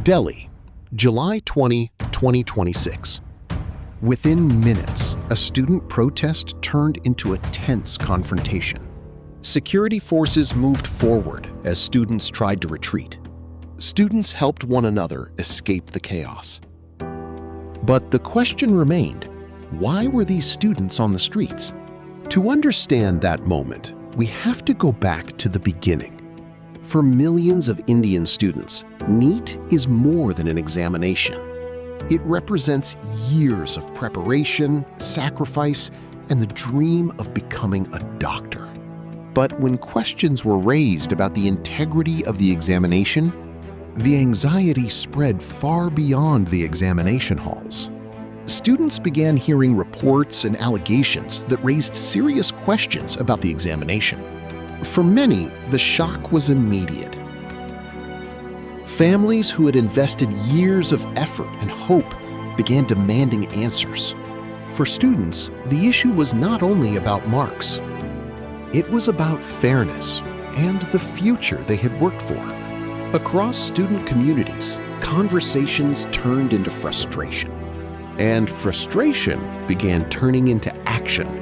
Delhi, July 20, 2026. Within minutes, a student protest turned into a tense confrontation. Security forces moved forward as students tried to retreat. Students helped one another escape the chaos. But the question remained, why were these students on the streets? To understand that moment, we have to go back to the beginning. For millions of Indian students, NEET is more than an examination. It represents years of preparation, sacrifice, and the dream of becoming a doctor. But when questions were raised about the integrity of the examination, the anxiety spread far beyond the examination halls. Students began hearing reports and allegations that raised serious questions about the examination. For many, the shock was immediate. Families who had invested years of effort and hope began demanding answers. For students, the issue was not only about marks. It was about fairness and the future they had worked for. Across student communities, conversations turned into frustration. And frustration began turning into action.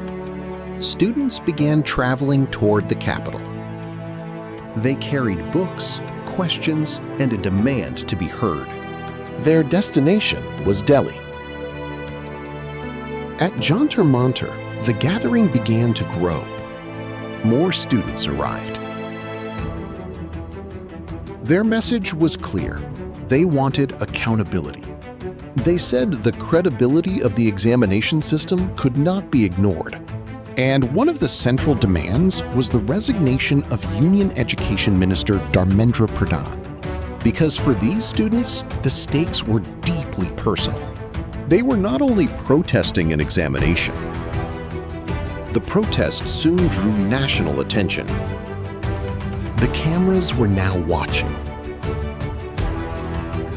Students began traveling toward the capital. They carried books, questions, and a demand to be heard. Their destination was Delhi. At Jantar Mantar, the gathering began to grow. More students arrived. Their message was clear. They wanted accountability. They said the credibility of the examination system could not be ignored. And one of the central demands was the resignation of Union Education Minister Dharmendra Pradhan. Because for these students, the stakes were deeply personal. They were not only protesting an examination. The protest soon drew national attention. The cameras were now watching.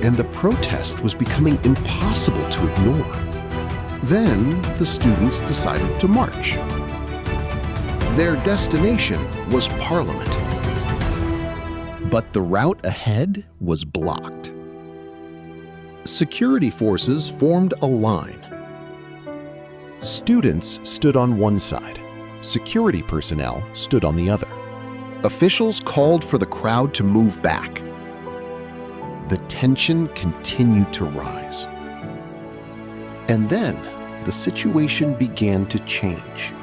And the protest was becoming impossible to ignore. Then the students decided to march. Their destination was Parliament. But the route ahead was blocked. Security forces formed a line. Students stood on one side. Security personnel stood on the other. Officials called for the crowd to move back. The tension continued to rise. And then the situation began to change.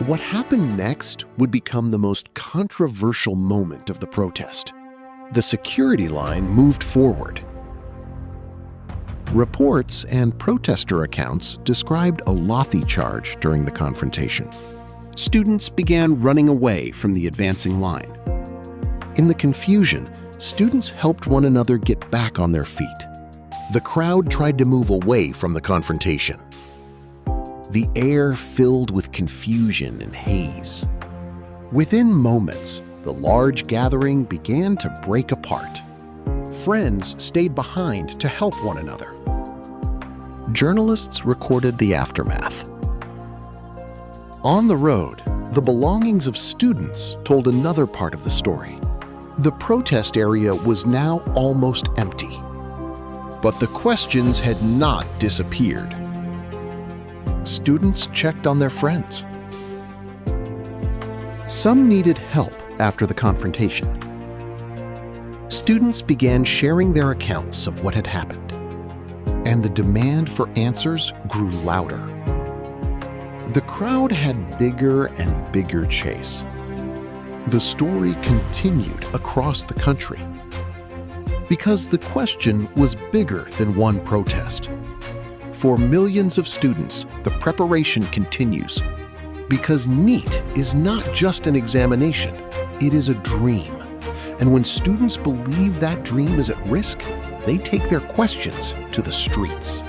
What happened next would become the most controversial moment of the protest. The security line moved forward. Reports and protester accounts described a lathi-charge during the confrontation. Students began running away from the advancing line. In the confusion, students helped one another get back on their feet. The crowd tried to move away from the confrontation. The air filled with confusion and haze. Within moments, the large gathering began to break apart. Friends stayed behind to help one another. Journalists recorded the aftermath. On the road, the belongings of students told another part of the story. The protest area was now almost empty. But the questions had not disappeared. Students checked on their friends. Some needed help after the confrontation. Students began sharing their accounts of what had happened, and the demand for answers grew louder. The crowd had bigger and bigger chase. The story continued across the country because the question was bigger than one protest. For millions of students, the preparation continues because NEET is not just an examination, it is a dream. And when students believe that dream is at risk, they take their questions to the streets.